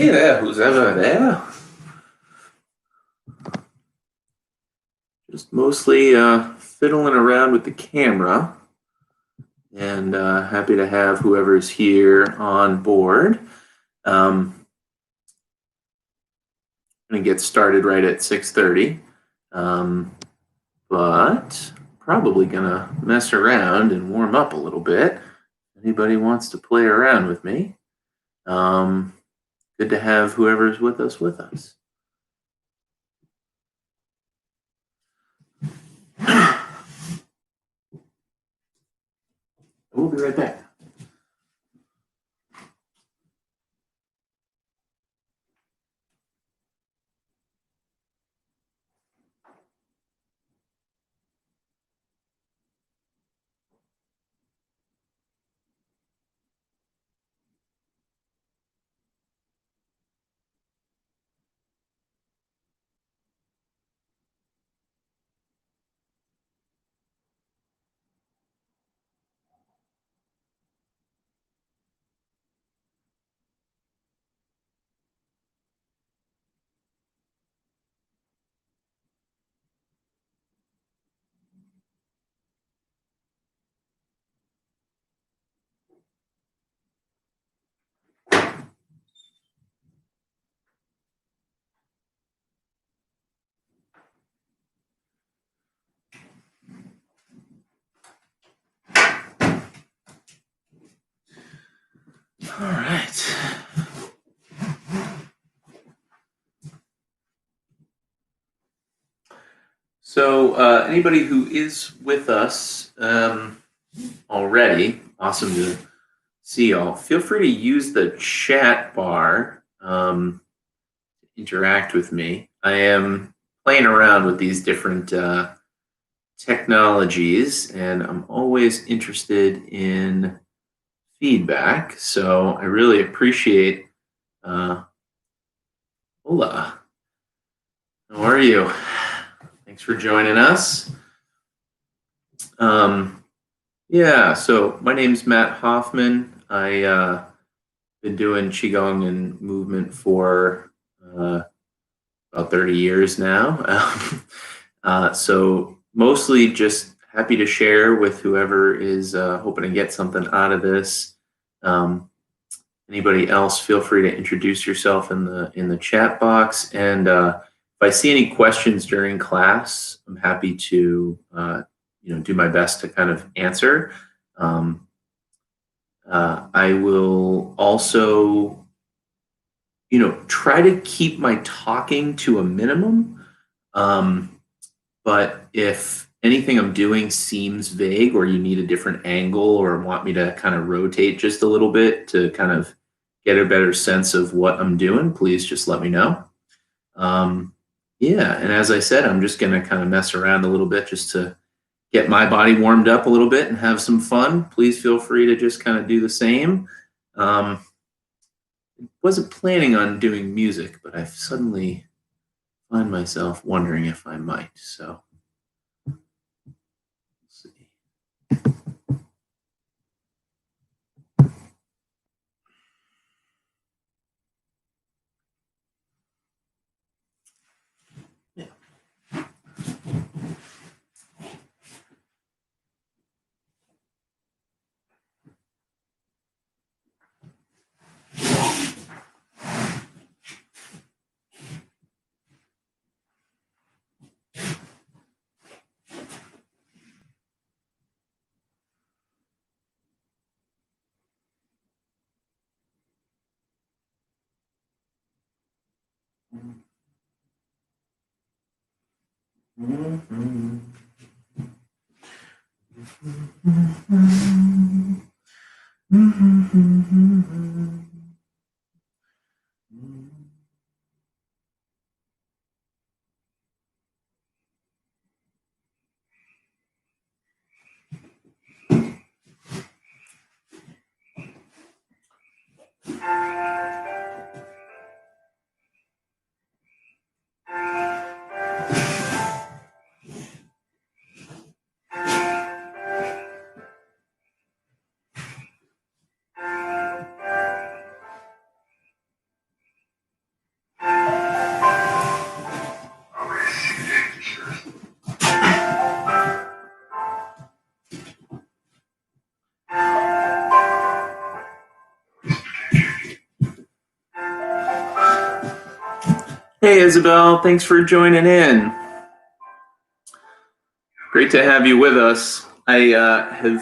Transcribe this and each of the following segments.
Hey there, who's ever there? Just mostly fiddling around with the camera and happy to have whoever's here on board. I'm going to get started right at 6:30, but probably going to mess around and warm up a little bit. Anybody wants to play around with me? Good to have whoever's with us with us. We'll be right back. All right. So anybody who is with us already, awesome to see y'all. Feel free to use the chat bar to interact with me. I am playing around with these different technologies, and I'm always interested in feedback. So I really appreciate. Hola, how are you? Thanks for joining us. Yeah, so my name's Matt Hoffman. I been doing Qigong and movement for about 30 years now. So mostly just happy to share with whoever is hoping to get something out of this. Anybody else, feel free to introduce yourself in the chat box. And if I see any questions during class, I'm happy to do my best to kind of answer. I will also, try to keep my talking to a minimum. But if anything I'm doing seems vague or you need a different angle or want me to kind of rotate just a little bit to kind of get a better sense of what I'm doing, please just let me know. Yeah, and as I said, I'm just going to kind of mess around a little bit just to get my body warmed up a little bit and have some fun. Please feel free to just kind of do the same. Wasn't planning on doing music, but I suddenly find myself wondering if I might. So, let's see. Yeah. Hey, Isabel, thanks for joining in. Great to have you with us. I have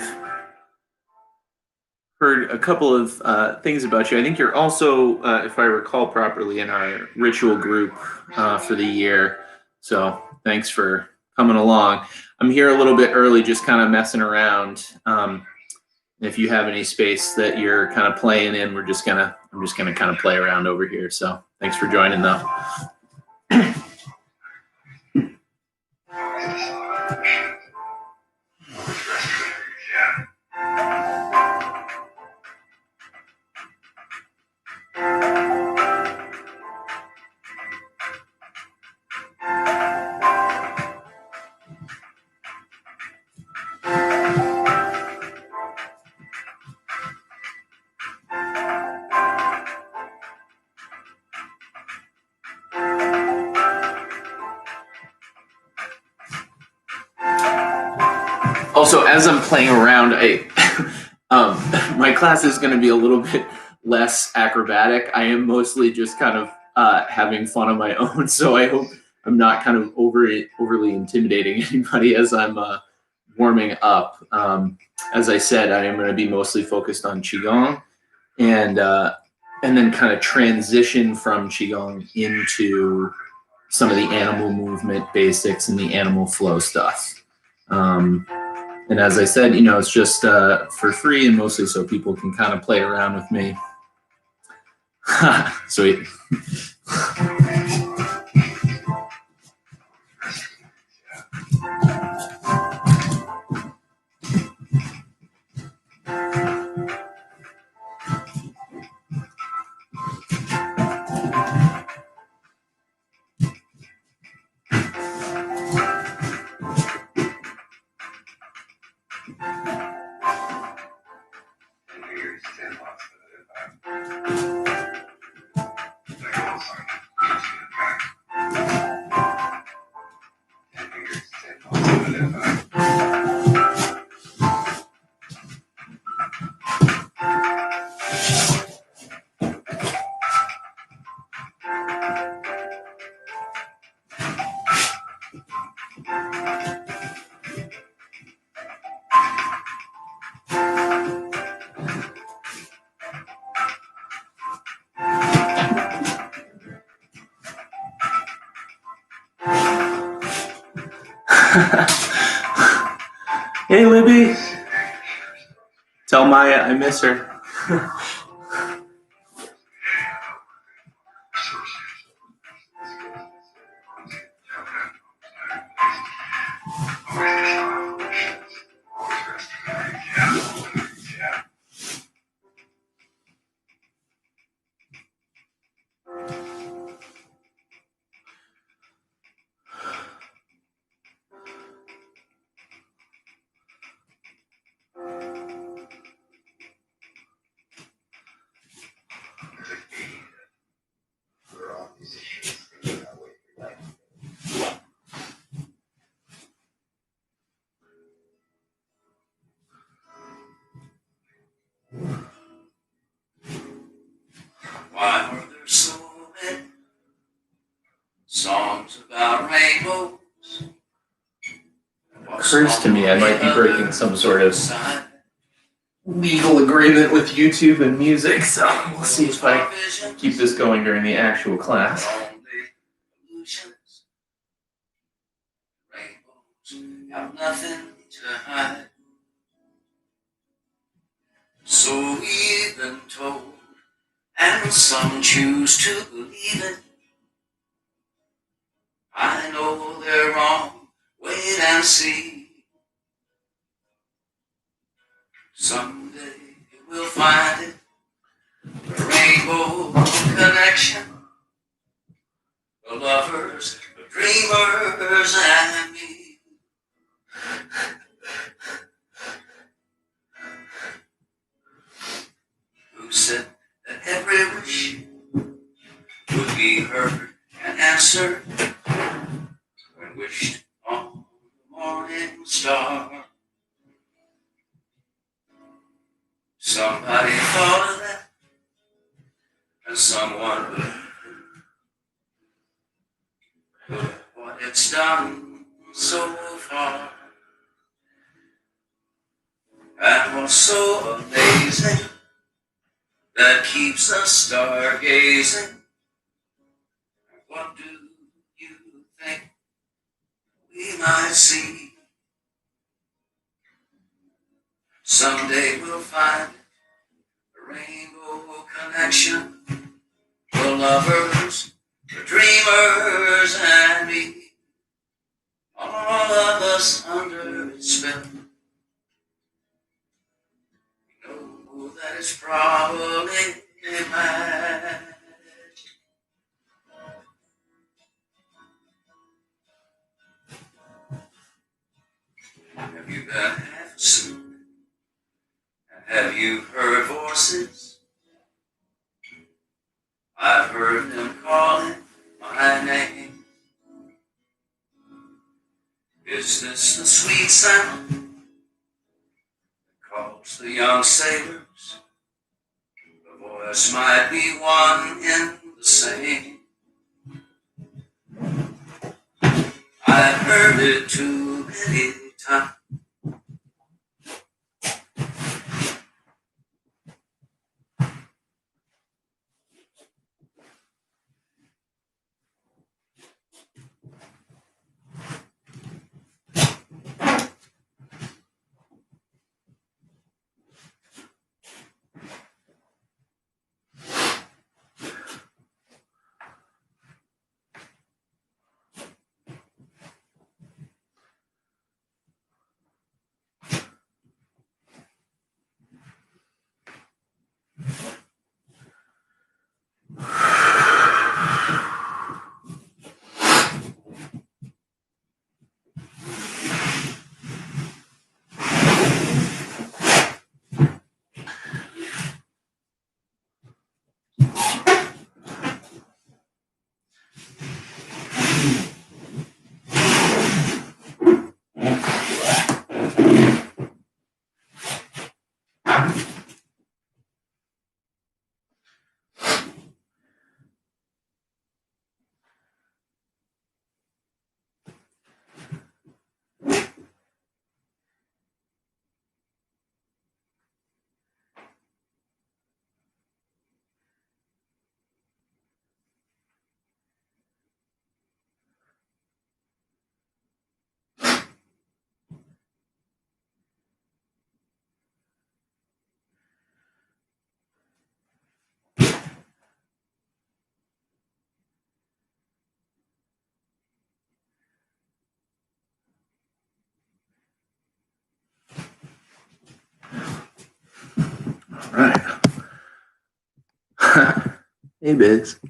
heard a couple of things about you. I think you're also, if I recall properly, in our ritual group for the year. So thanks for coming along. I'm here a little bit early, just kind of messing around. If you have any space that you're kind of playing in, I'm just gonna kind of play around over here. So thanks for joining, though. Also, as I'm playing around, my class is going to be a little bit less acrobatic. I am mostly just kind of having fun on my own, so I hope I'm not kind of overly intimidating anybody as I'm warming up. As I said, I am going to be mostly focused on Qigong, and then kind of transition from Qigong into some of the animal movement basics and the animal flow stuff. And as I said, it's just for free and mostly so people can kind of play around with me. Sweet. Hey, Libby. Tell Maya I miss her. Why are there so many songs about rainbows? Occurs to me I might be breaking some sort of legal agreement with YouTube and music, so we'll see if I keep this going during the actual class. Rainbows have nothing to hide. So we've been told, and some choose to believe it. I know they're wrong, wait and see. Someday we'll find it, the rainbow connection. The lovers, the dreamers, and me. Who said that every wish would be heard and answered when wished on the morning star? Somebody thought of that, and someone And what's so amazing that keeps us stargazing? What do you think we might see? Someday we'll find a rainbow connection. The lovers, the dreamers, and me. All of us under its spell. We know that it's probably magic. Have you been half asleep? Have you heard voices? I've heard them calling my name. Is this the sweet sound that calls the young sailors? The voice might be one and the same. I've heard it too many times. All right. Hey, Biz.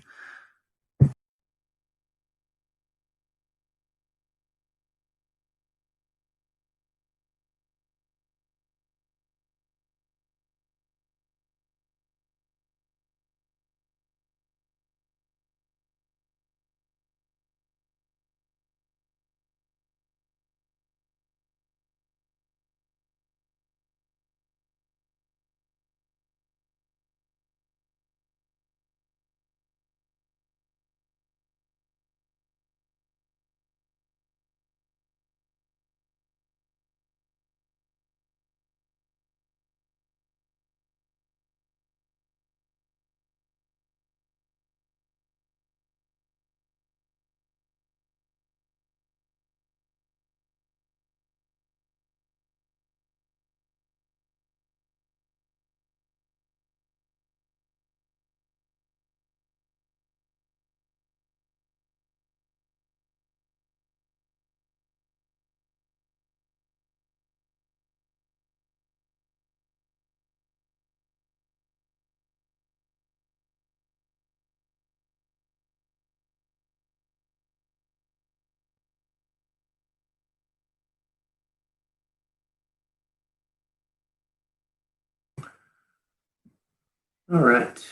All right.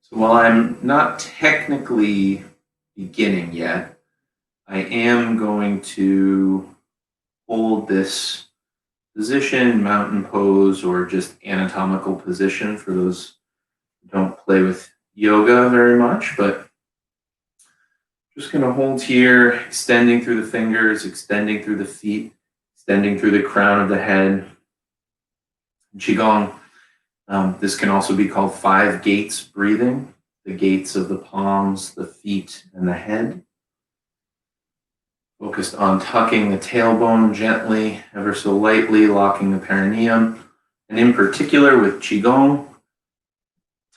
So while I'm not technically beginning yet, I am going to hold this position, mountain pose, or just anatomical position for those who don't play with yoga very much, but just going to hold here, extending through the fingers, extending through the feet, extending through the crown of the head. Qigong, this can also be called 5 gates breathing, the gates of the palms, the feet, and the head. Focused on tucking the tailbone gently, ever so lightly, locking the perineum. And in particular with Qigong,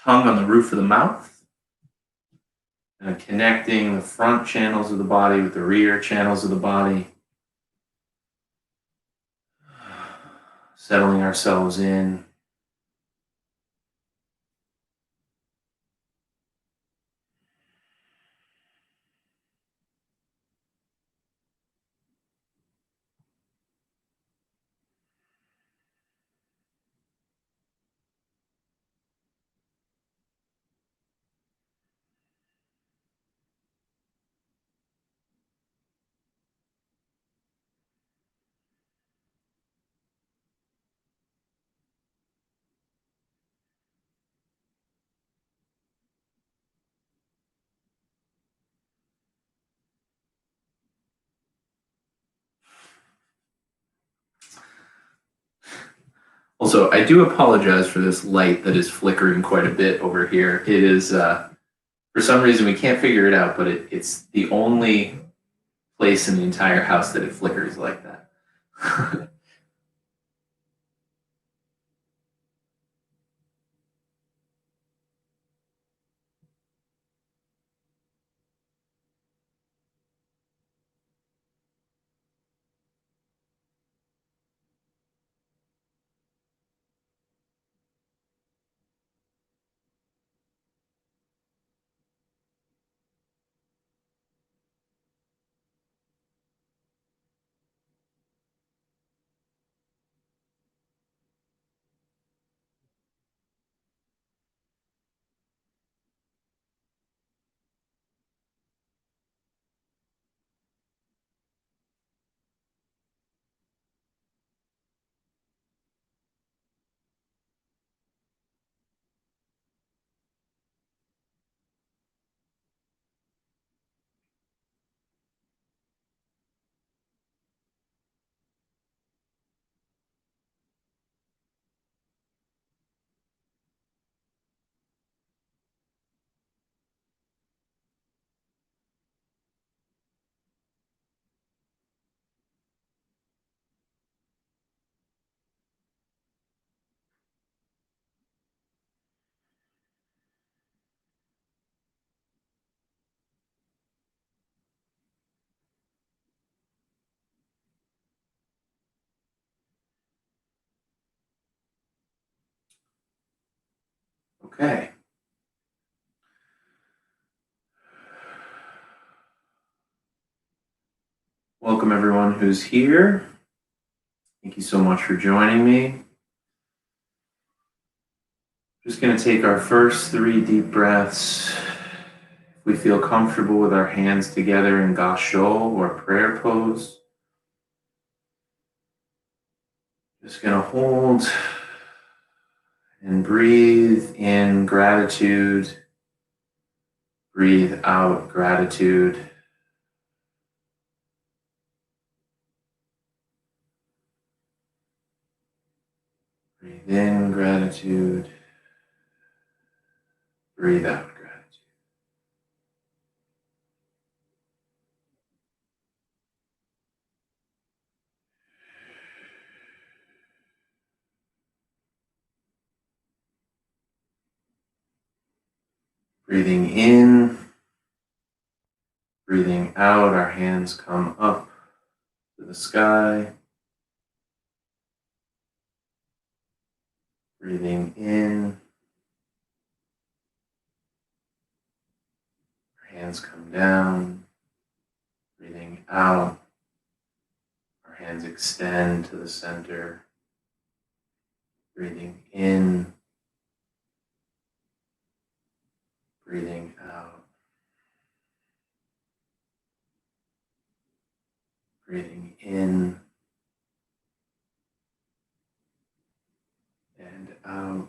tongue on the roof of the mouth, and connecting the front channels of the body with the rear channels of the body. Settling ourselves in. Also, I do apologize for this light that is flickering quite a bit over here. It is, for some reason, we can't figure it out, but it's the only place in the entire house that it flickers like that. Okay. Welcome, everyone who's here. Thank you so much for joining me. Just going to take our first 3 deep breaths. If we feel comfortable with our hands together in Gasho or prayer pose, just going to hold and breathe in gratitude, breathe out gratitude. Breathe in gratitude, breathe out gratitude. Breathing in, breathing out, our hands come up to the sky. Breathing in, our hands come down. Breathing out, our hands extend to the center. Breathing in, Breathing out. Breathing in and out.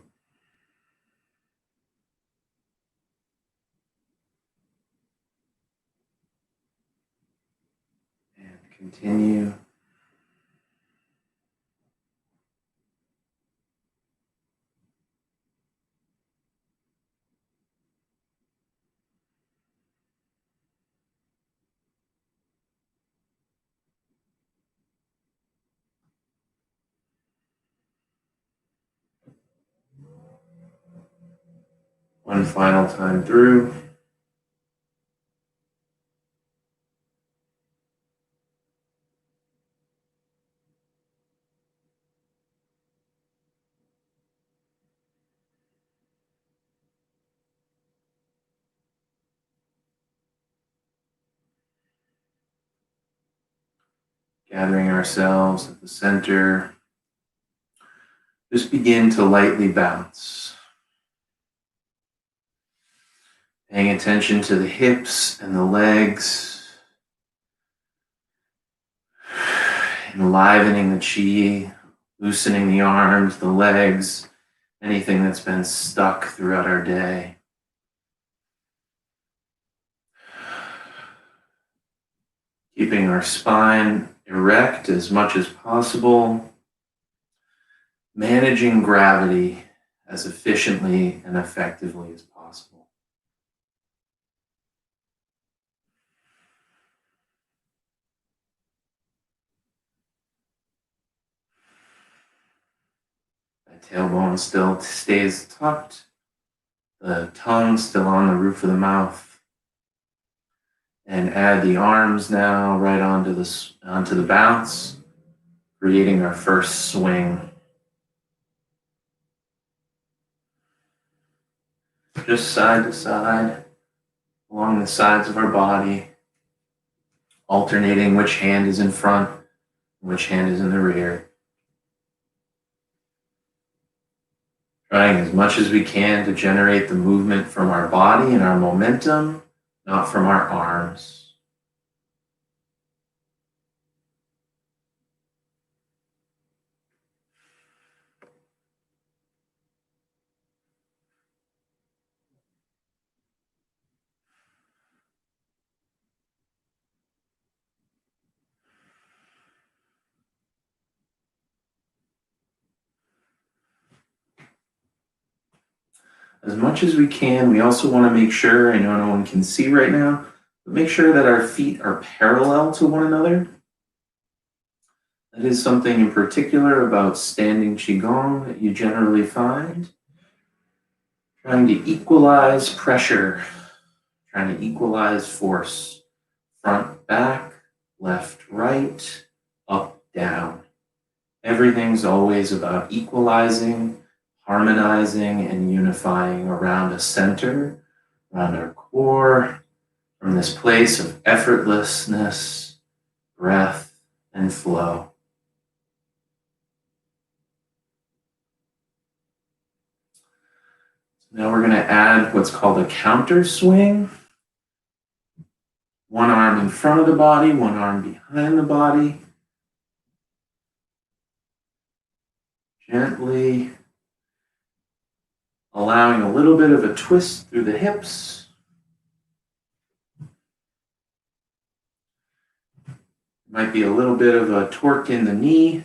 And continue. One final time through. Gathering ourselves at the center. Just begin to lightly bounce. Paying attention to the hips and the legs. Enlivening the qi, loosening the arms, the legs, anything that's been stuck throughout our day. Keeping our spine erect as much as possible. Managing gravity as efficiently and effectively as possible. The tailbone still stays tucked. The tongue still on the roof of the mouth. And add the arms now right onto the bounce, creating our first swing. Just side to side, along the sides of our body, alternating which hand is in front, which hand is in the rear. Trying as much as we can to generate the movement from our body and our momentum, not from our arms. As much as we can, we also want to make sure, I know no one can see right now, but make sure that our feet are parallel to one another. That is something in particular about standing Qigong that you generally find. Trying to equalize pressure, trying to equalize force. Front, back, left, right, up, down. Everything's always about equalizing, harmonizing, and unifying around a center, around our core, from this place of effortlessness, breath, and flow. Now we're going to add what's called a counter swing. One arm in front of the body, one arm behind the body. Gently allowing a little bit of a twist through the hips. Might be a little bit of a torque in the knee.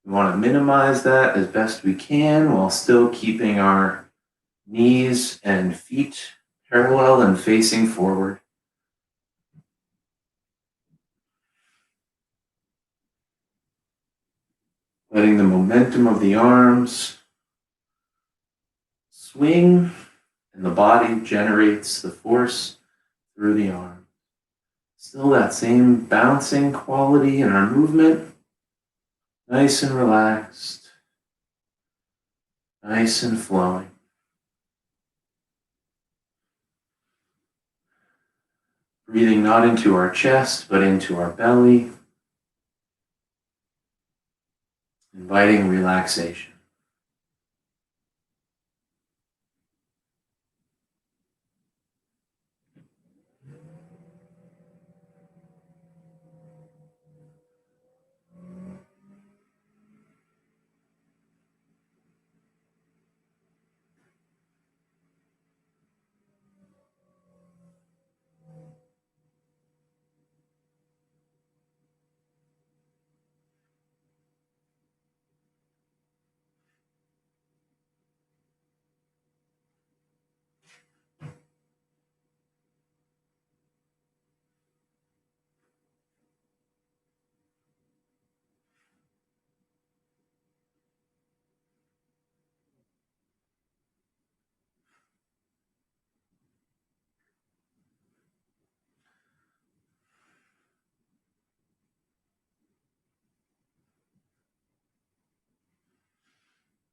We want to minimize that as best we can while still keeping our knees and feet parallel and facing forward. Letting the momentum of the arms swing, and the body generates the force through the arm. Still that same bouncing quality in our movement. Nice and relaxed. Nice and flowing. Breathing not into our chest, but into our belly. Inviting relaxation.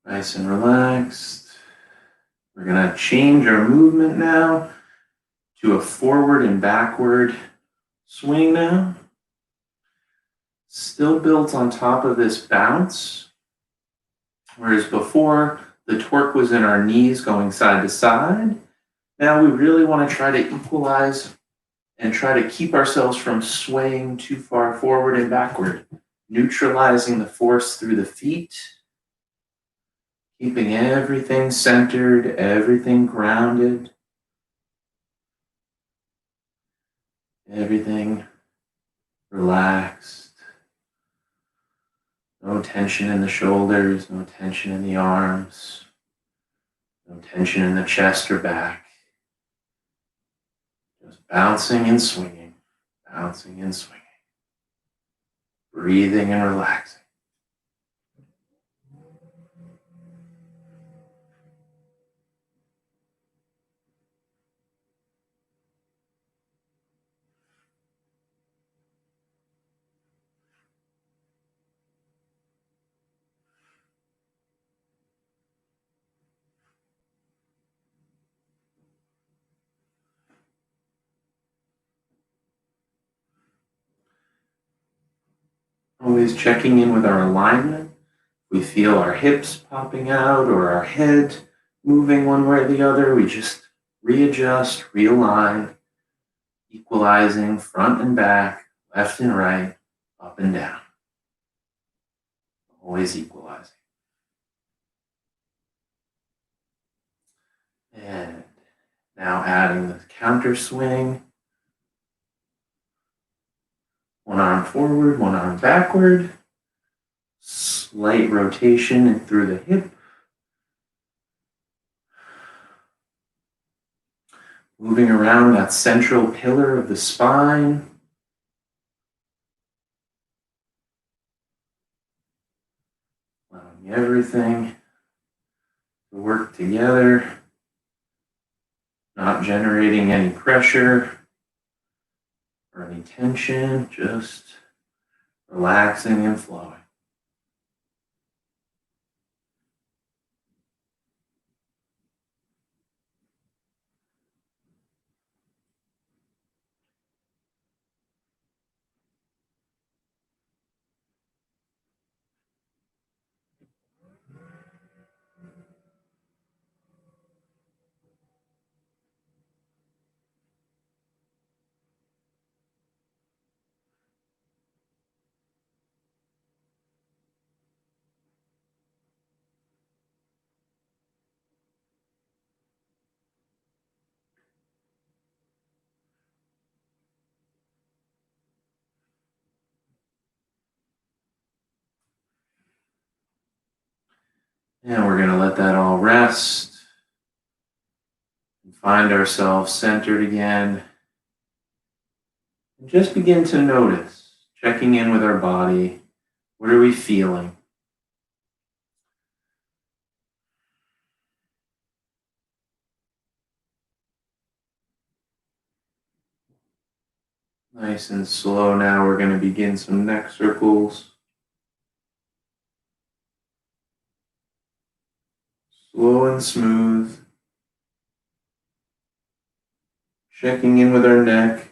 Nice and relaxed. We're going to change our movement now to a forward and backward swing now. Still built on top of this bounce. Whereas before, the torque was in our knees going side to side. Now we really want to try to equalize and try to keep ourselves from swaying too far forward and backward, neutralizing the force through the feet, keeping everything centered, everything grounded, everything relaxed. No tension in the shoulders, no tension in the arms, no tension in the chest or back. Just bouncing and swinging, bouncing and swinging, breathing and relaxing. Always checking in with our alignment. We feel our hips popping out or our head moving one way or the other. We just readjust, realign, equalizing front and back, left and right, up and down. Always equalizing. And now adding the counter swing. One arm forward, one arm backward. Slight rotation through the hip. Moving around that central pillar of the spine. Allowing everything to work together. Not generating any pressure or any tension, just relaxing and flowing. And we're going to let that all rest and find ourselves centered again. And just begin to notice, checking in with our body. What are we feeling? Nice and slow now, we're going to begin some neck circles. Slow and smooth. Checking in with our neck.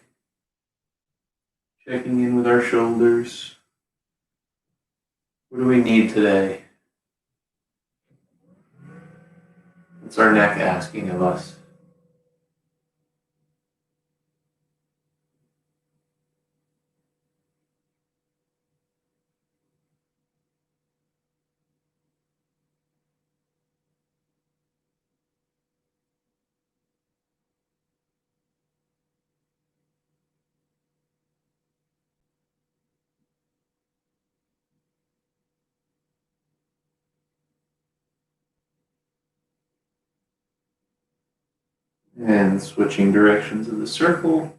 Checking in with our shoulders. What do we need today? What's our neck asking of us? And switching directions of the circle.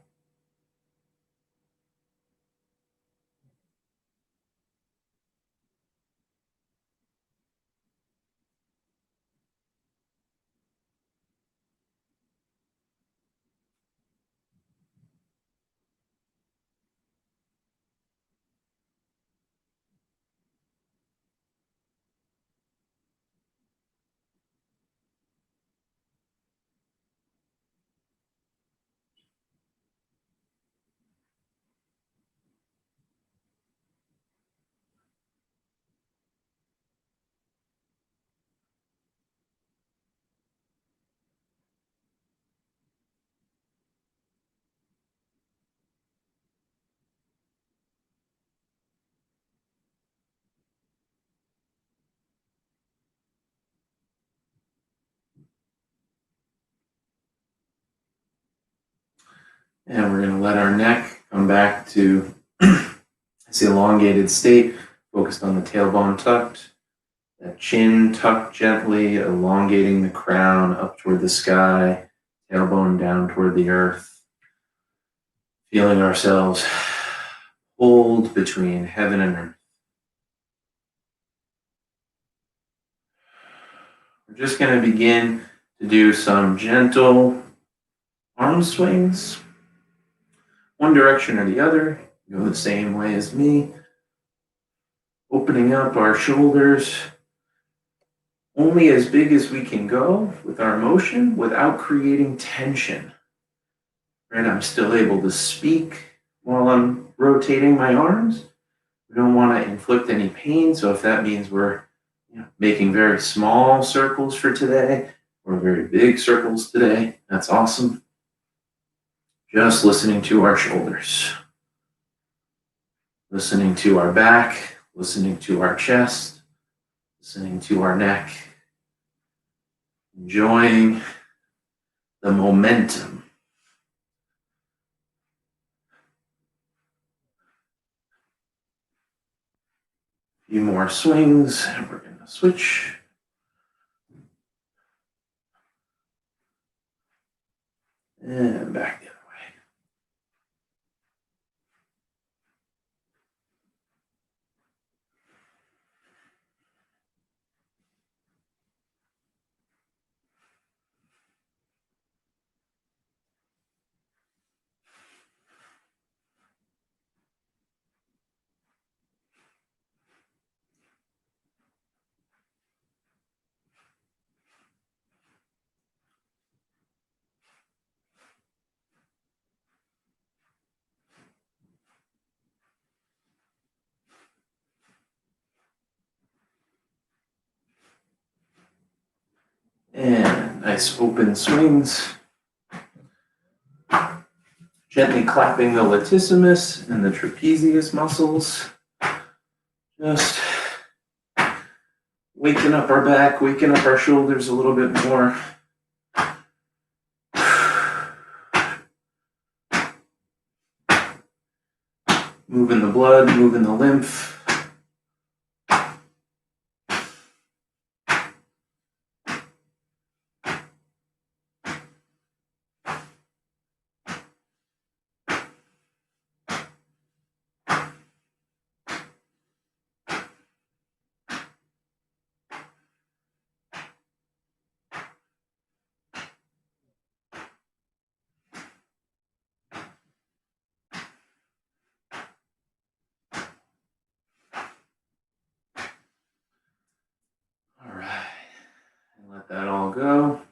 And we're going to let our neck come back to this elongated state, focused on the tailbone tucked. That chin tucked gently, elongating the crown up toward the sky, tailbone down toward the earth. Feeling ourselves hold between heaven and earth. We're just going to begin to do some gentle arm swings, one direction or the other. Go the same way as me. Opening up our shoulders only as big as we can go with our motion without creating tension. Right? I'm still able to speak while I'm rotating my arms. We don't want to inflict any pain. So if that means we're making very small circles for today or very big circles today, that's awesome. Just listening to our shoulders, listening to our back, listening to our chest, listening to our neck, enjoying the momentum. A few more swings, and we're going to switch. And back the other way. And nice open swings. Gently clapping the latissimus and the trapezius muscles. Just waking up our back, waking up our shoulders a little bit more. Moving the blood, moving the lymph. All right, and let that all go.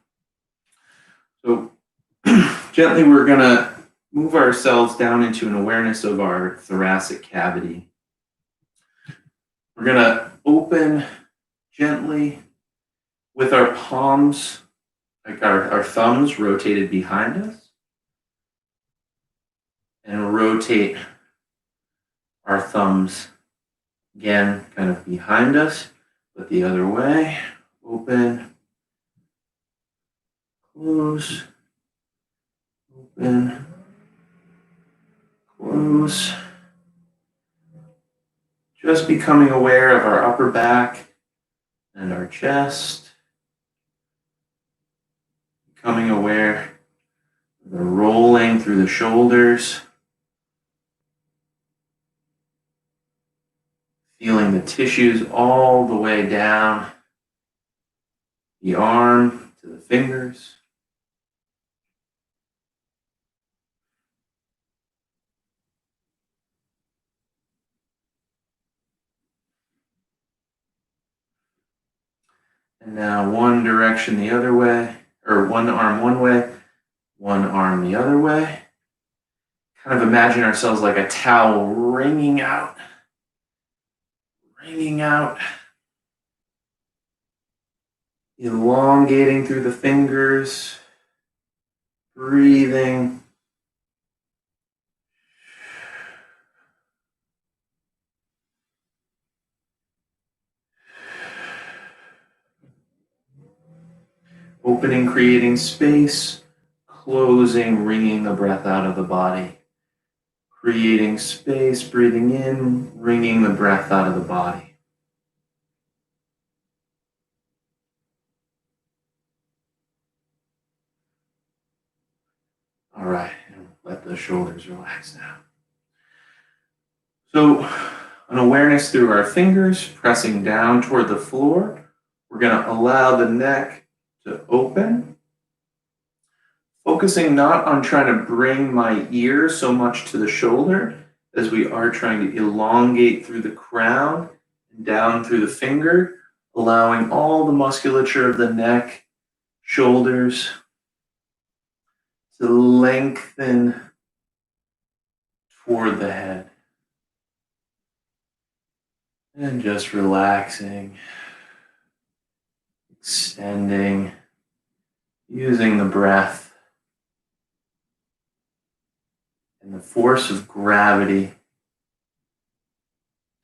So gently we're gonna move ourselves down into an awareness of our thoracic cavity. We're gonna open gently with our palms, like our thumbs rotated behind us, and rotate our thumbs again kind of behind us, but the other way. Open, close, open, close. Just becoming aware of our upper back and our chest. Becoming aware of the rolling through the shoulders. Feeling the tissues all the way down the arm to the fingers. And now one direction the other way, or one arm one way, one arm the other way. Kind of imagine ourselves like a towel wringing out, elongating through the fingers, breathing. Opening, creating space, closing, wringing the breath out of the body. Creating space, breathing in, wringing the breath out of the body. All right, and let the shoulders relax now. So, an awareness through our fingers, pressing down toward the floor. We're going to allow the neck to open, focusing not on trying to bring my ear so much to the shoulder as we are trying to elongate through the crown and down through the finger, allowing all the musculature of the neck, shoulders to lengthen toward the head. And just relaxing, extending, using the breath and the force of gravity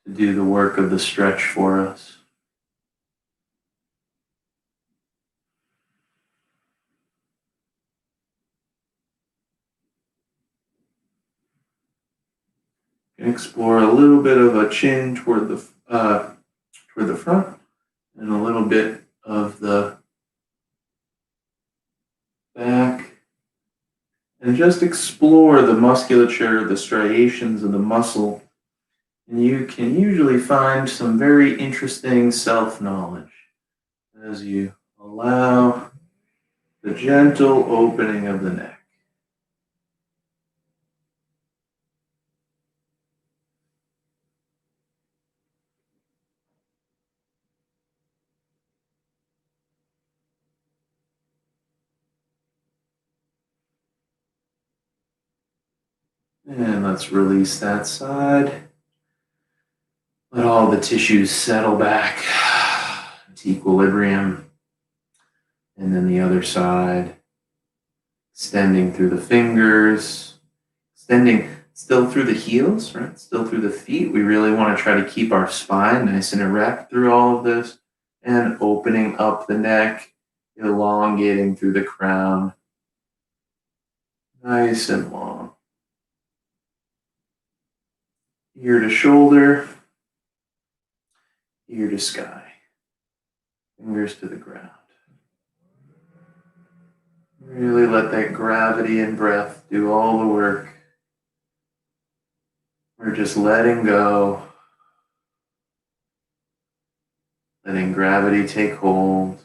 to do the work of the stretch for us. You can explore a little bit of a chin toward the front and a little bit of the back. And just explore the musculature, the striations of the muscle. And you can usually find some very interesting self-knowledge as you allow the gentle opening of the neck. And let's release that side. Let all the tissues settle back to equilibrium. And then the other side, extending through the fingers, extending still through the heels, right? Still through the feet. We really want to try to keep our spine nice and erect through all of this. And opening up the neck, elongating through the crown. Nice and long. Ear to shoulder, ear to sky, fingers to the ground. Really let that gravity and breath do all the work. We're just letting go, letting gravity take hold.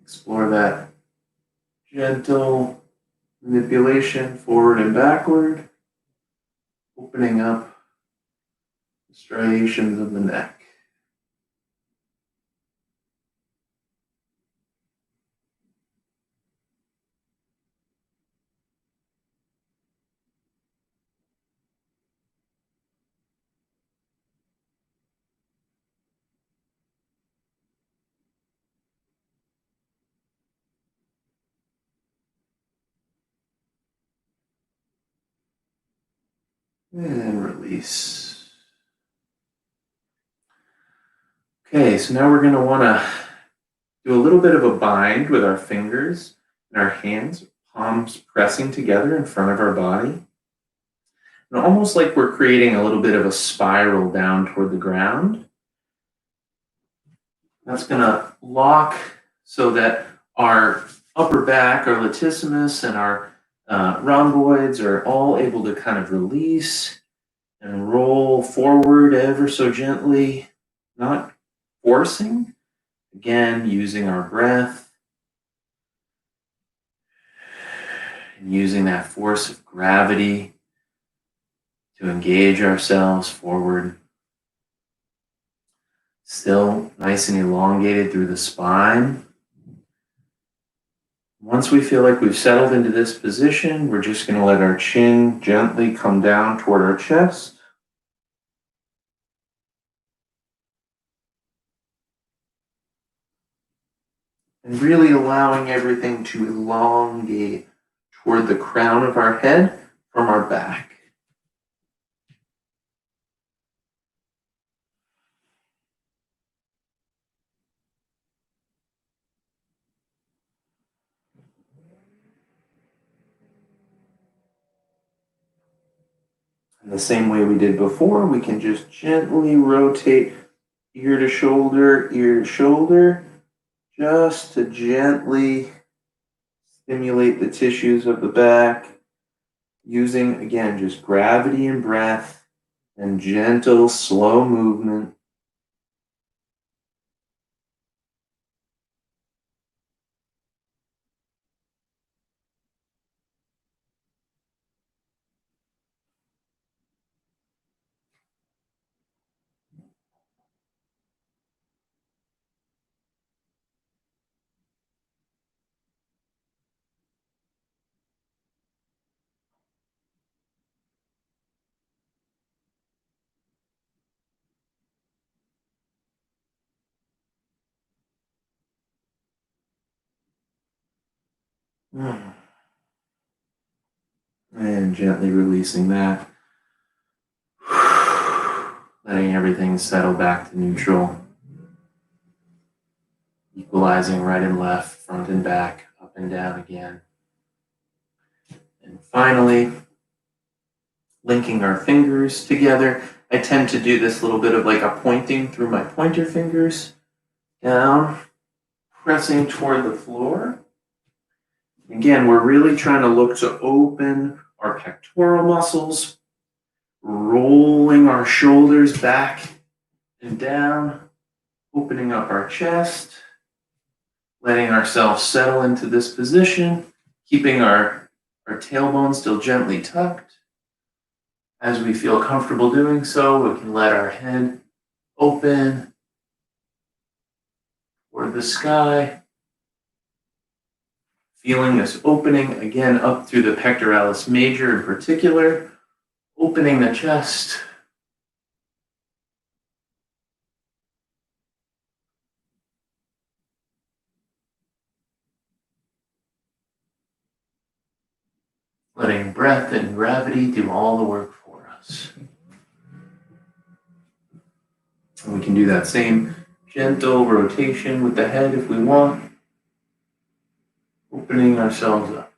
Explore that gentle manipulation forward and backward, opening up the striations of the neck. And release. Okay, so now we're going to want to do a little bit of a bind with our fingers and our hands, palms pressing together in front of our body. And almost like we're creating a little bit of a spiral down toward the ground. That's going to lock so that our upper back, our latissimus, and our rhomboids are all able to kind of release and roll forward ever so gently, not forcing. Again, using our breath and using that force of gravity to engage ourselves forward. Still nice and elongated through the spine. Once we feel like we've settled into this position, we're just going to let our chin gently come down toward our chest. And really allowing everything to elongate toward the crown of our head from our back. In the same way we did before, we can just gently rotate ear to shoulder, just to gently stimulate the tissues of the back, using, again, just gravity and breath and gentle, slow movement. And gently releasing that. Letting everything settle back to neutral. Equalizing right and left, front and back, up and down again. And finally, linking our fingers together. I tend to do this little bit of like a pointing through my pointer fingers, down, pressing toward the floor. Again, we're really trying to look to open our pectoral muscles, rolling our shoulders back and down, opening up our chest, letting ourselves settle into this position, keeping our tailbone still gently tucked. As we feel comfortable doing so, we can let our head open toward the sky. Feeling this opening, again, up through the pectoralis major in particular, opening the chest. Letting breath and gravity do all the work for us. And we can do that same gentle rotation with the head if we want, opening ourselves up.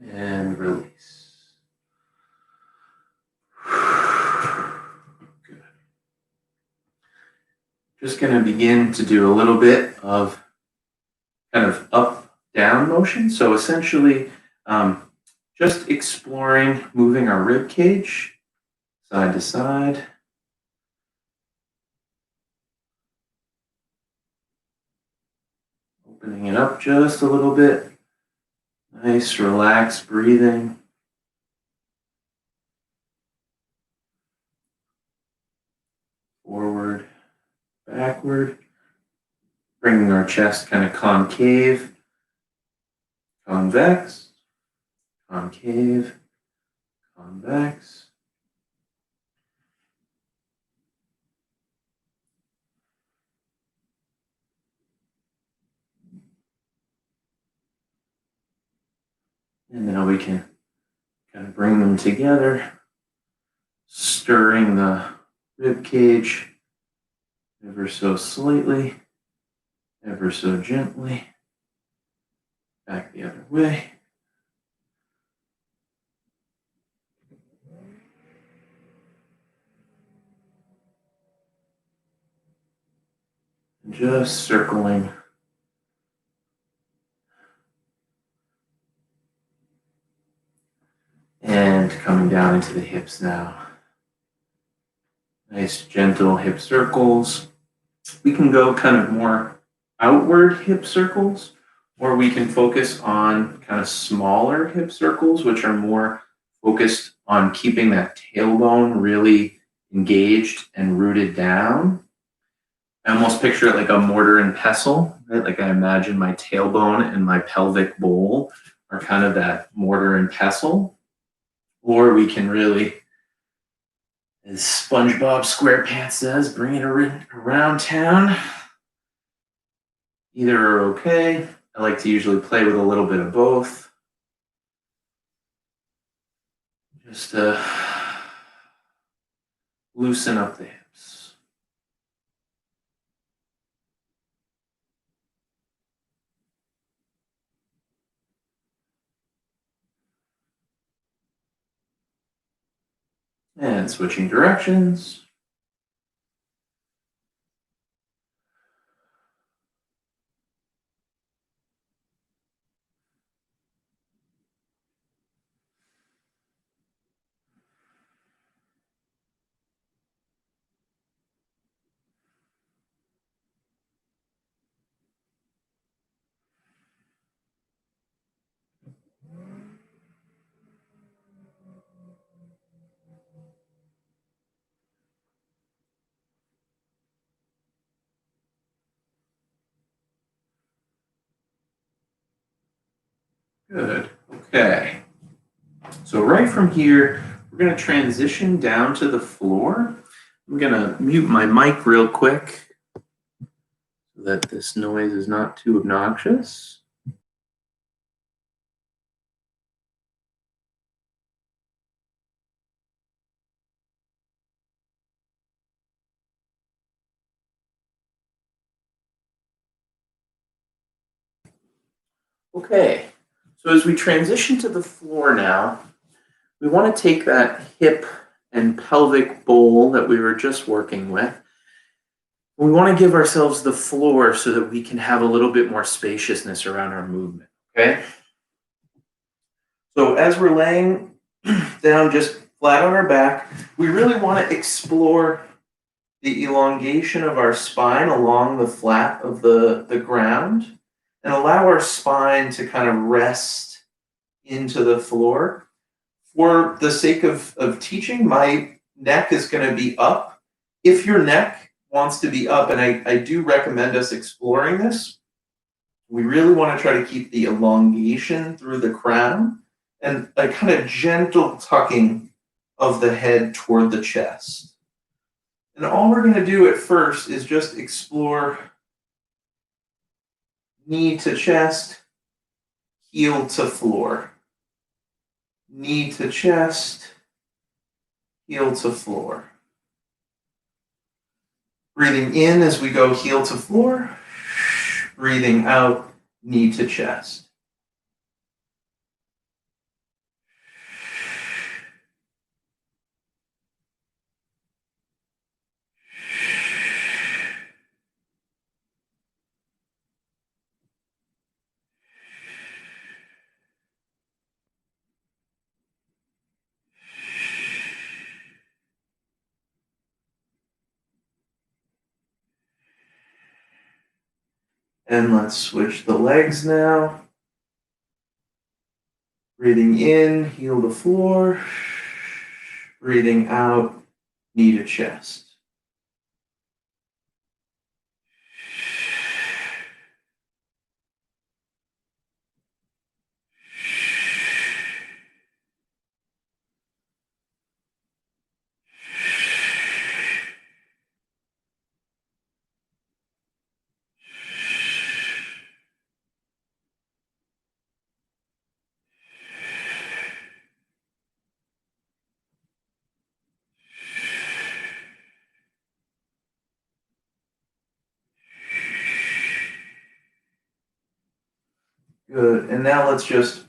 And release. Good. Just going to begin to do a little bit of kind of up-down motion. So essentially, just exploring moving our rib cage side to side. Opening it up just a little bit. Nice, relaxed breathing. Forward, backward. Bringing our chest kind of concave, convex, concave, convex. And now we can kind of bring them together, stirring the rib cage ever so slightly, ever so gently. Back the other way. Just circling. And coming down into the hips now. Nice gentle hip circles. We can go kind of more outward hip circles, or we can focus on kind of smaller hip circles, which are more focused on keeping that tailbone really engaged and rooted down. I almost picture it like a mortar and pestle, right? Like I imagine my tailbone and my pelvic bowl are kind of that mortar and pestle. Or we can really, as SpongeBob SquarePants says, bring it around town. Either are okay. I like to usually play with a little bit of both. Just to loosen up the hips. And switching directions. Good. Okay. So right from here, we're going to transition down to the floor. I'm going to mute my mic real quick so that this noise is not too obnoxious. Okay. So as we transition to the floor now, we want to take that hip and pelvic bowl that we were just working with. We want to give ourselves the floor so that we can have a little bit more spaciousness around our movement. Okay. So as we're laying down just flat on our back, we really want to explore the elongation of our spine along the flat of the ground and allow our spine to kind of rest into the floor. For the sake of teaching, my neck is going to be up. If your neck wants to be up, and I do recommend us exploring this, we really want to try to keep the elongation through the crown and a kind of gentle tucking of the head toward the chest. And all we're going to do at first is just explore knee to chest, heel to floor. Knee to chest, heel to floor. Breathing in as we go heel to floor, breathing out, knee to chest. And let's switch the legs now. Breathing in, heel to floor. Breathing out, knee to chest. Good. And now let's just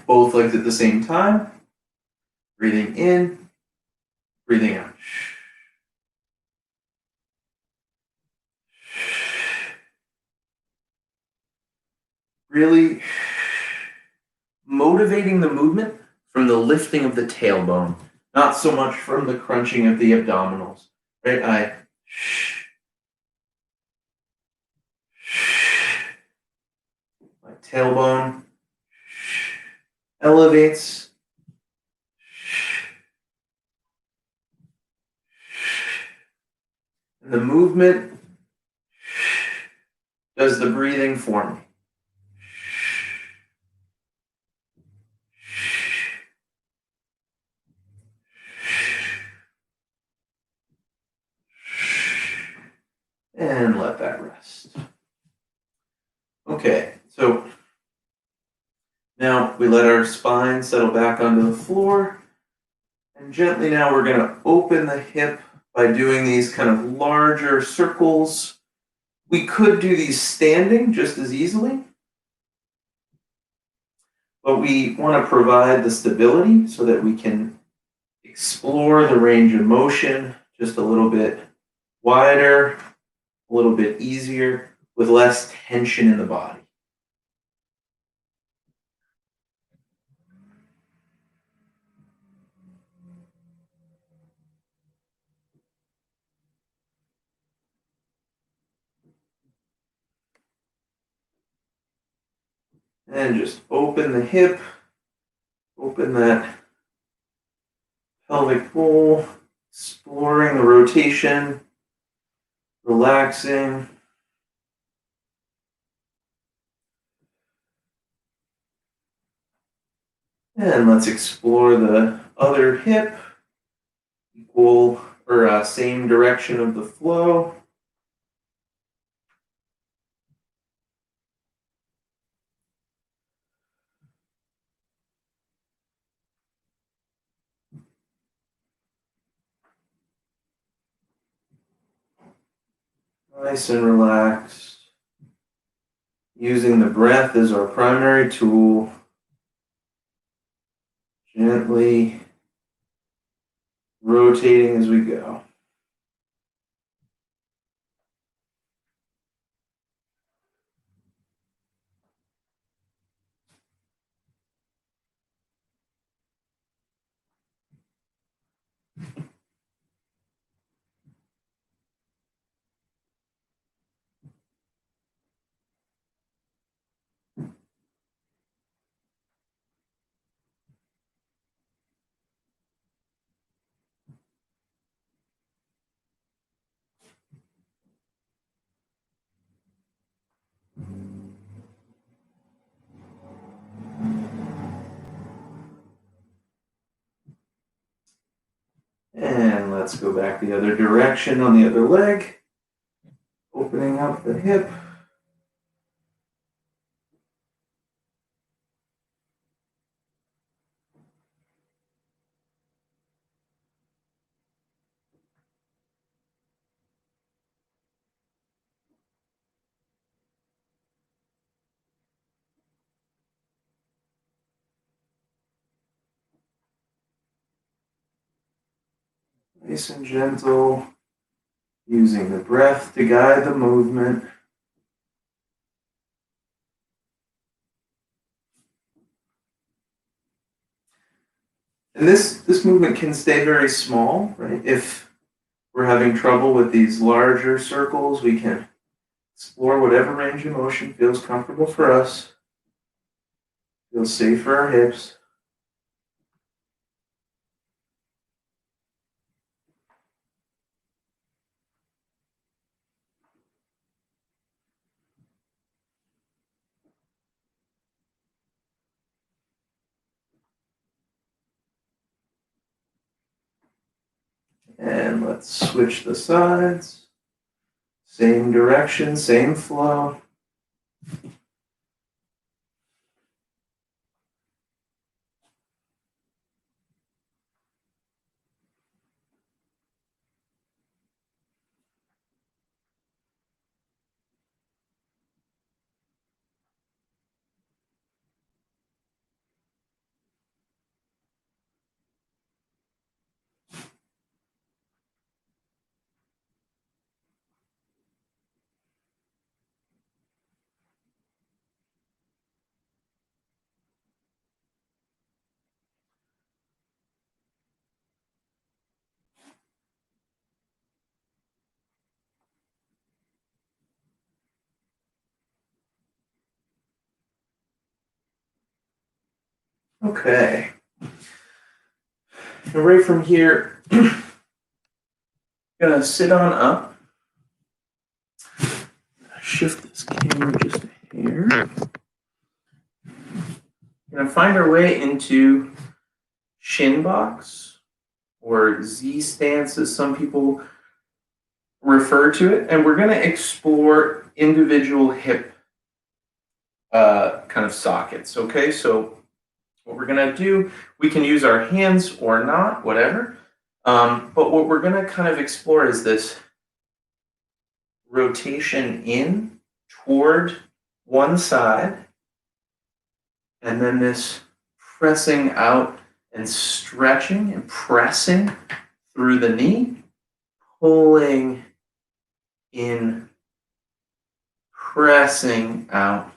both legs at the same time. Breathing in, breathing out. Really motivating the movement from the lifting of the tailbone, not so much from the crunching of the abdominals. Right? My tailbone elevates. And the movement does the breathing for me. And let that rest. Okay, so now we let our spine settle back onto the floor. And gently now we're going to open the hip by doing these kind of larger circles. We could do these standing just as easily, but we want to provide the stability so that we can explore the range of motion just a little bit wider, a little bit easier, with less tension in the body. And just open the hip, open that pelvic bowl, exploring the rotation, relaxing. And let's explore the other hip, equal or same direction of the flow. Nice and relaxed. Using the breath as our primary tool. Gently rotating as we go. And let's go back the other direction on the other leg. Opening up the hip. Nice and gentle. Using the breath to guide the movement. And this movement can stay very small, right? If we're having trouble with these larger circles, we can explore whatever range of motion feels comfortable for us, feels safe for our hips. And let's switch the sides. Same direction, same flow. Okay. And right from here, gonna sit on up. Shift this camera just a hair. We're going to find our way into shin box, or Z stance as some people refer to it, and we're going to explore individual hip kind of sockets. Okay, so what we're going to do, we can use our hands or not, whatever. But what we're going to kind of explore is this rotation in toward one side, and then this pressing out and stretching and pressing through the knee, pulling in, pressing out.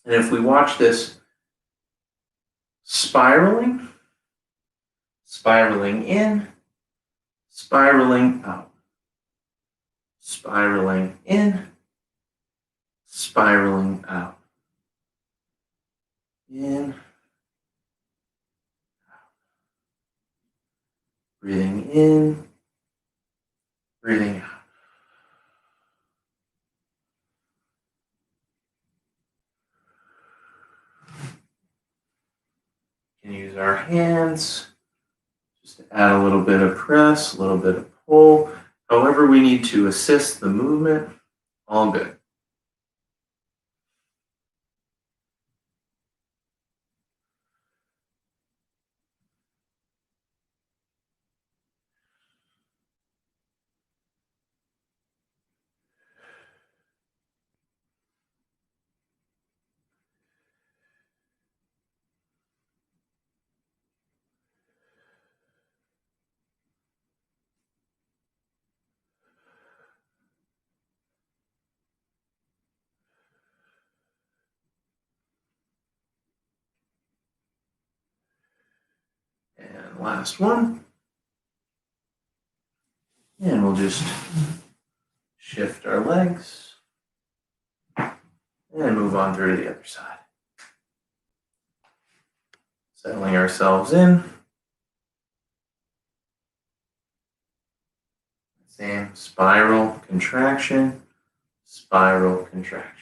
And if we watch this spiraling, spiraling in, spiraling out, spiraling in, spiraling out, in, breathing in, breathing out. We can use our hands just to add a little bit of press, a little bit of pull. However we need to assist the movement, all good. And last one. And we'll just shift our legs and move on through to the other side. Settling ourselves in. Same spiral contraction, spiral contraction.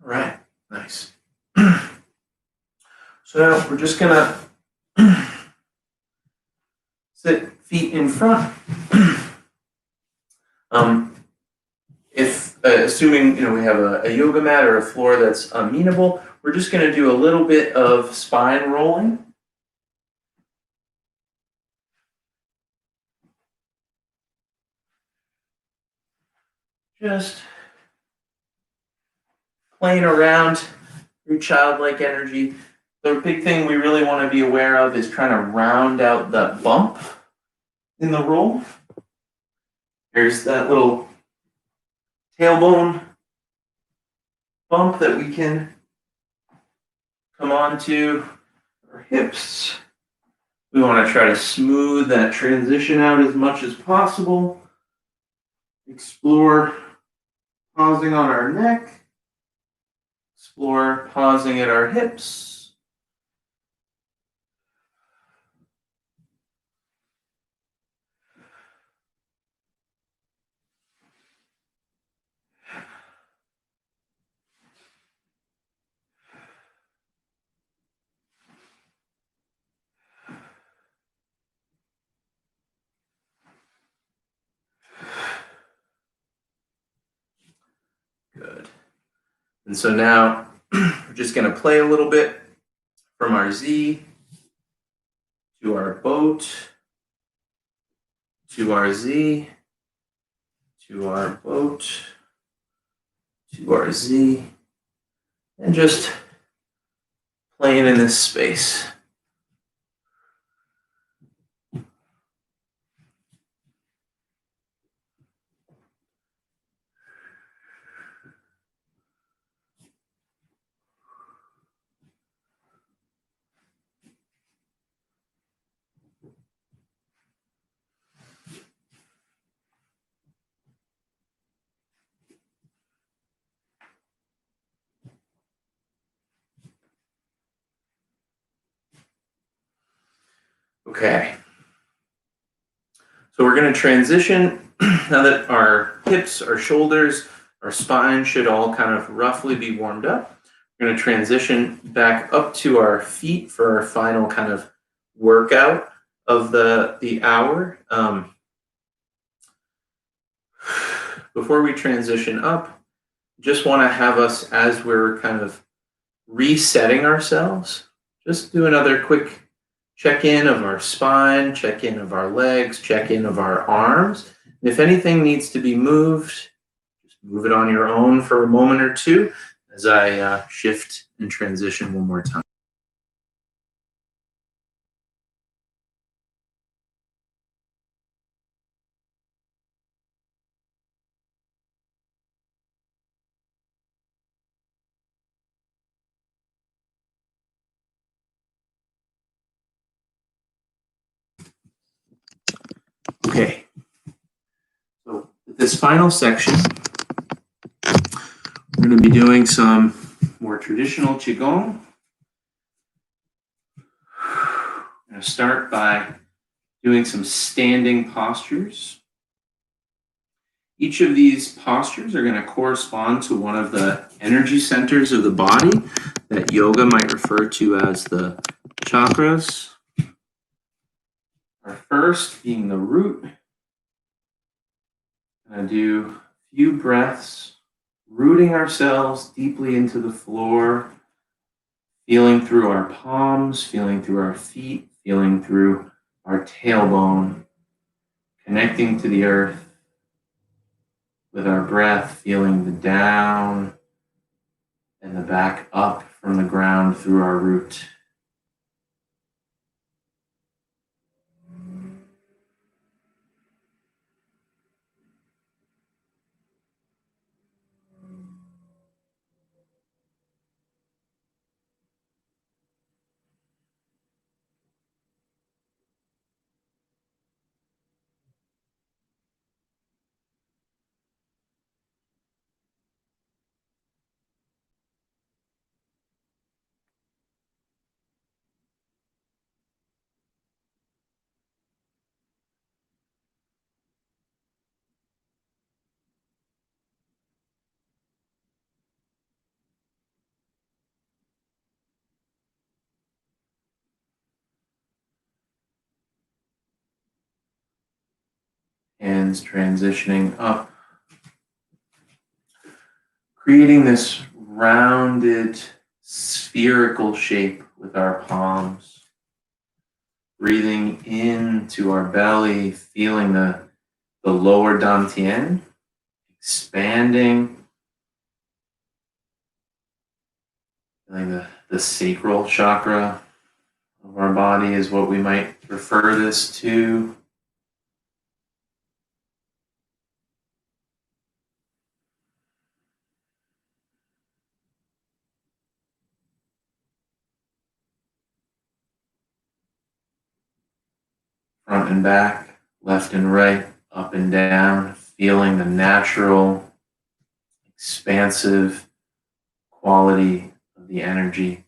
All right, nice. So now we're just gonna sit feet in front. If assuming we have a yoga mat or a floor that's amenable, we're just gonna do a little bit of spine rolling. Just playing around through childlike energy. The big thing we really want to be aware of is trying to round out that bump in the roll. There's that little tailbone bump that we can come onto our hips. We want to try to smooth that transition out as much as possible. Explore pausing on our neck. Explore pausing at our hips. And so now we're just going to play a little bit from our Z to our boat, to our Z, to our boat, to our Z, and just playing in this space. Okay. So we're going to transition now that our hips, our shoulders, our spine should all kind of roughly be warmed up. We're going to transition back up to our feet for our final kind of workout of the hour. Before we transition up, just want to have us, as we're kind of resetting ourselves, just do another quick check-in of our spine, check-in of our legs, check-in of our arms. And if anything needs to be moved, just move it on your own for a moment or two as I shift and transition one more time. Okay. So this final section, we're going to be doing some more traditional Qigong. I'm going to start by doing some standing postures. Each of these postures are going to correspond to one of the energy centers of the body that yoga might refer to as the chakras. Our first being the root. I'm going to do a few breaths, rooting ourselves deeply into the floor, feeling through our palms, feeling through our feet, feeling through our tailbone, connecting to the earth with our breath, feeling the down and the back up from the ground through our root. Hands transitioning up, creating this rounded spherical shape with our palms. Breathing into our belly, feeling the lower dantian expanding, feeling the sacral chakra of our body is what we might refer this to. Front and back, left and right, up and down, feeling the natural, expansive quality of the energy.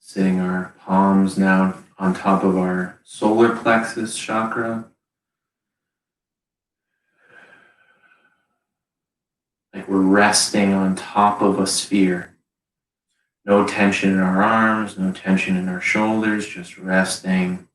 Sitting our palms now on top of our solar plexus chakra. Like we're resting on top of a sphere. No tension in our arms, no tension in our shoulders, just resting.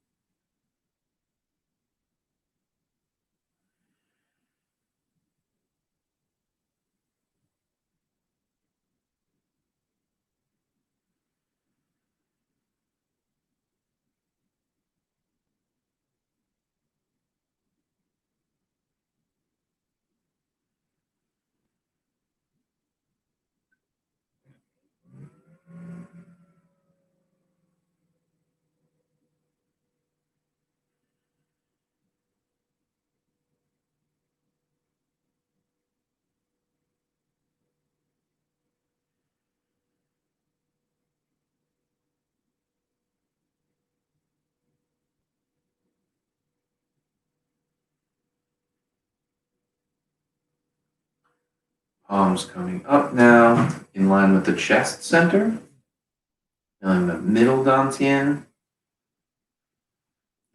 Palms coming up now, in line with the chest center. Feeling the middle dantian,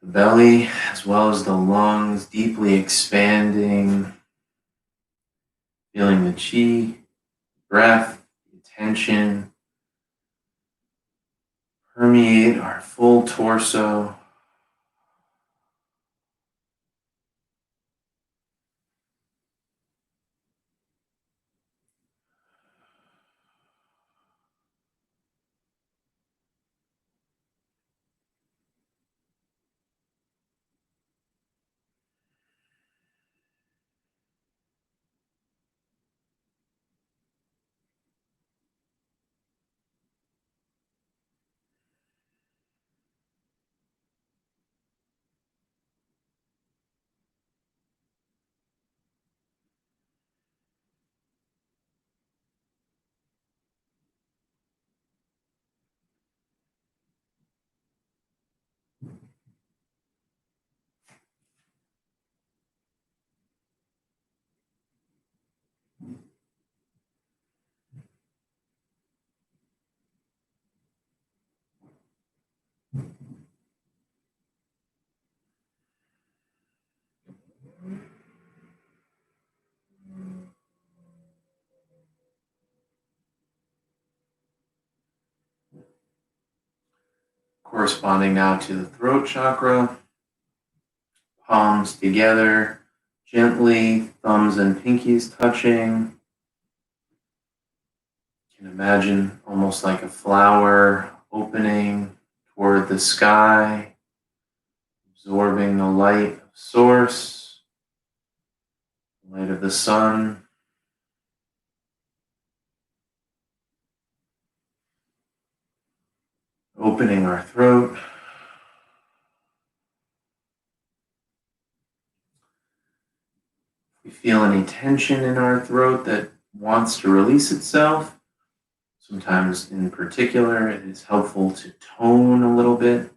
the belly, as well as the lungs deeply expanding. Feeling the qi, breath, the attention permeate our full torso. Corresponding now to the throat chakra, palms together, gently, thumbs and pinkies touching. You can imagine almost like a flower opening toward the sky, absorbing the light of source, the light of the sun. Opening our throat. If we feel any tension in our throat that wants to release itself, sometimes in particular, it is helpful to tone a little bit.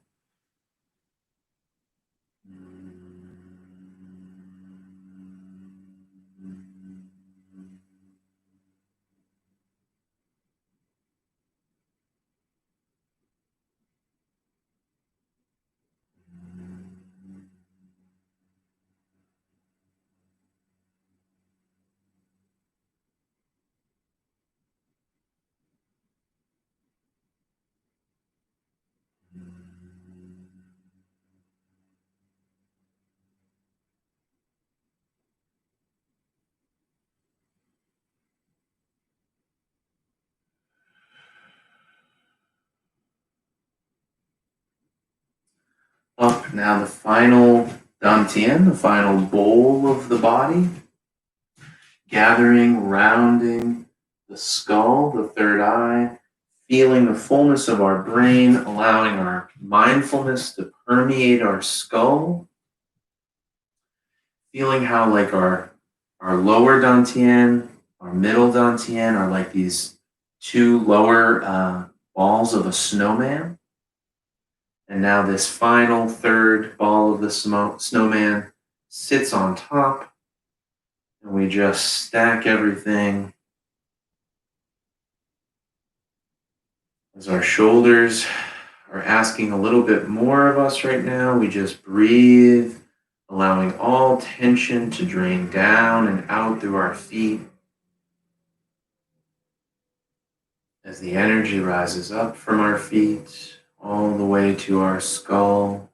Up now, the final dantian, the final bowl of the body, gathering, rounding the skull, the third eye, feeling the fullness of our brain, allowing our mindfulness to permeate our skull, feeling how like our lower dantian, our middle dantian are like these two lower balls of a snowman. And now this final third ball of the snowman sits on top, and we just stack everything As our shoulders are asking a little bit more of us right now, we just breathe, allowing all tension to drain down and out through our feet. As the energy rises up from our feet all the way to our skull.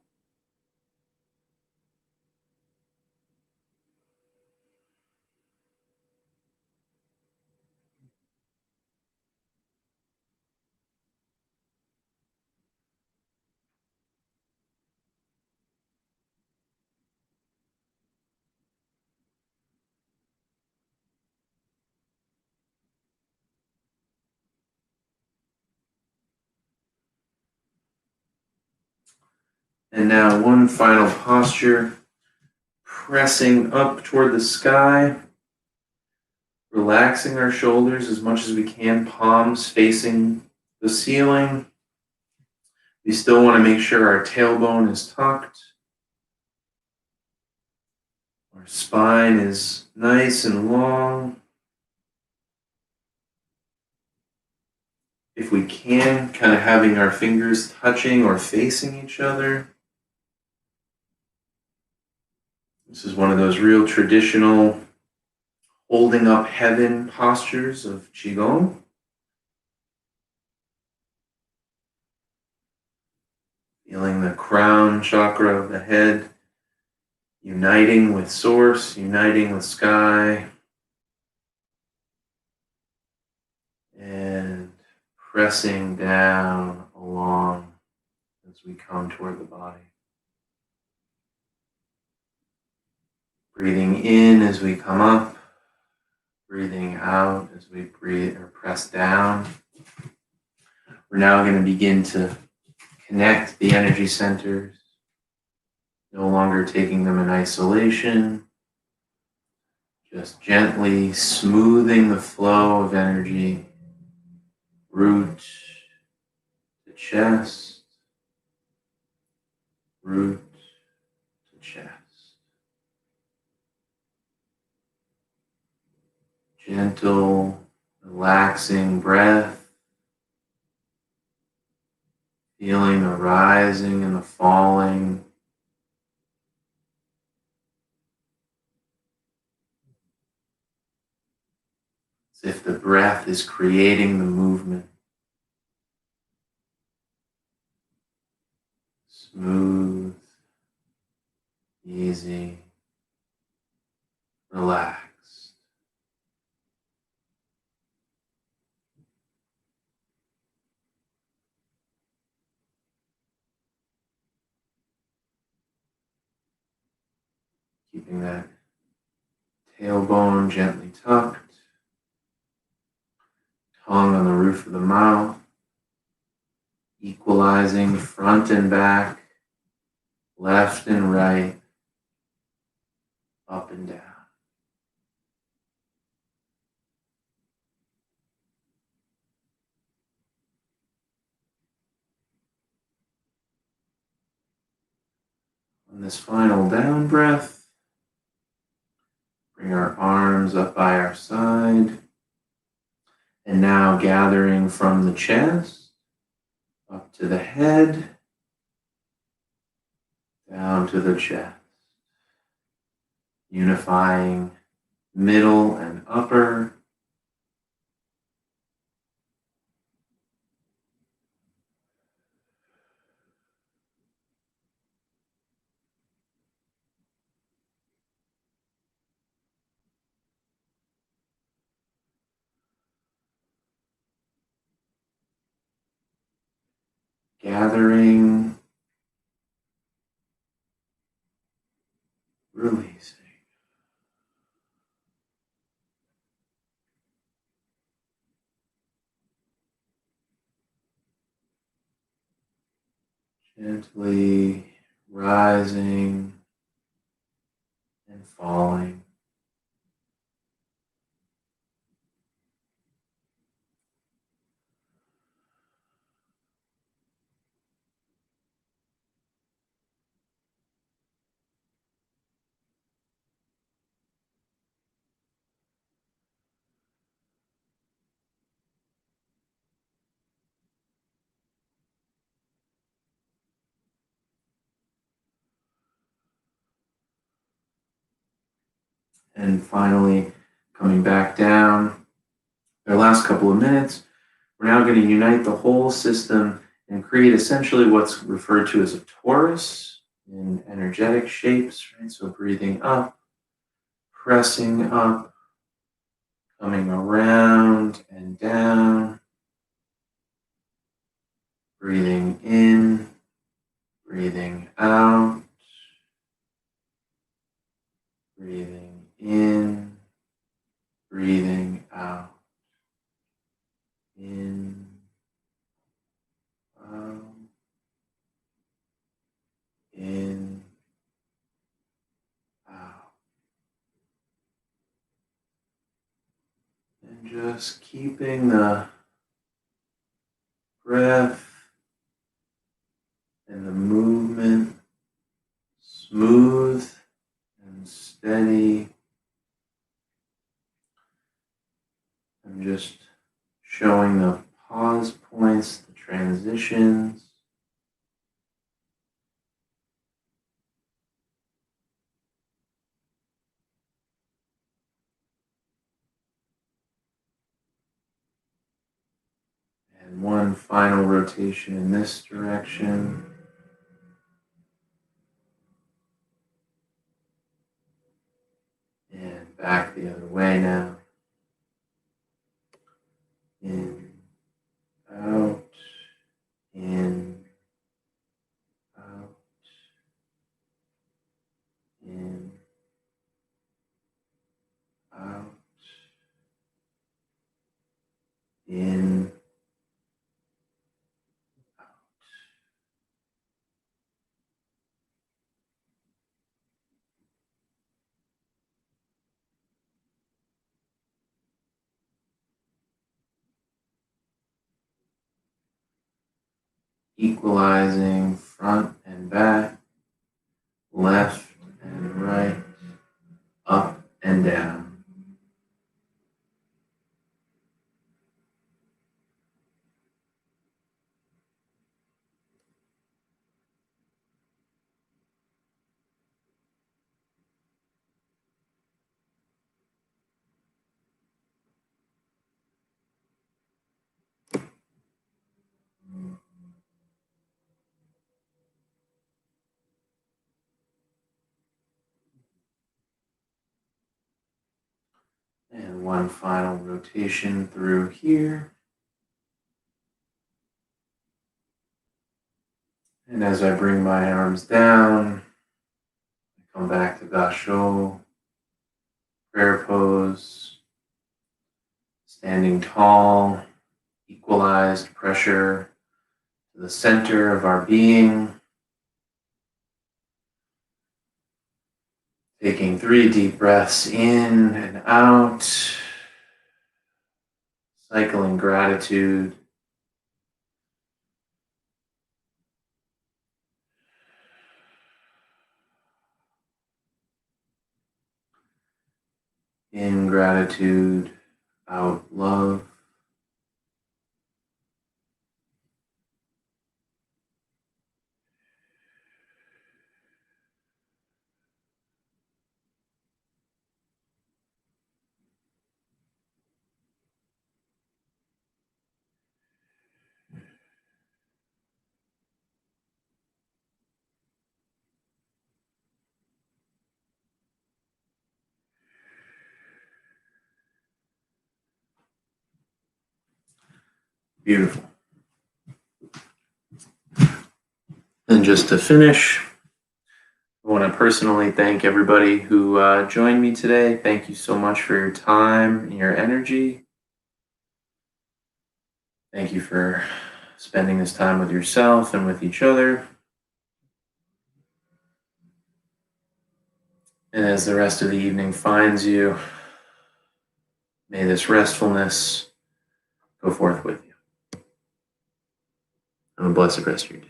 And now one final posture, pressing up toward the sky, relaxing our shoulders as much as we can, palms facing the ceiling. We still want to make sure our tailbone is tucked. Our spine is nice and long. If we can, kind of having our fingers touching or facing each other. This is one of those real traditional holding up heaven postures of Qigong. Feeling the crown chakra of the head uniting with source, uniting with sky, and pressing down along as we come toward the body. Breathing in as we come up, breathing out as we breathe or press down. We're now going to begin to connect the energy centers, no longer taking them in isolation, just gently smoothing the flow of energy, root to chest, root to chest. Gentle, relaxing breath, feeling the rising and the falling. As if the breath is creating the movement. Smooth, easy, relaxed. Keeping that tailbone gently tucked, tongue on the roof of the mouth, equalizing front and back, left and right, up and down. On this final down breath, bring our arms up by our side, and now gathering from the chest, up to the head, down to the chest, unifying middle and upper, gathering, releasing. Gently rising and falling. And finally, coming back down. Our last couple of minutes, we're now going to unite the whole system and create essentially what's referred to as a torus in energetic shapes, right? So breathing up, pressing up, coming around and down, breathing in, breathing out, breathing in, breathing out, in, out, in, out. And just keeping the breath and the movement smooth and steady. I'm just showing the pause points, the transitions. And one final rotation in this direction. And back the other way now. In, out, in, out, in, out, in, out. Equalizing front and back, left and right, up and down. And one final rotation through here. And as I bring my arms down, I come back to Gasho, prayer pose, standing tall, equalized pressure to the center of our being. Taking 3 deep breaths in and out, cycling gratitude. In gratitude, out love. Beautiful. And just to finish, I want to personally thank everybody who joined me today. Thank you so much for your time and your energy. Thank you for spending this time with yourself and with each other. And as the rest of the evening finds you, may this restfulness go forth with you. Have a blessed rest of your day.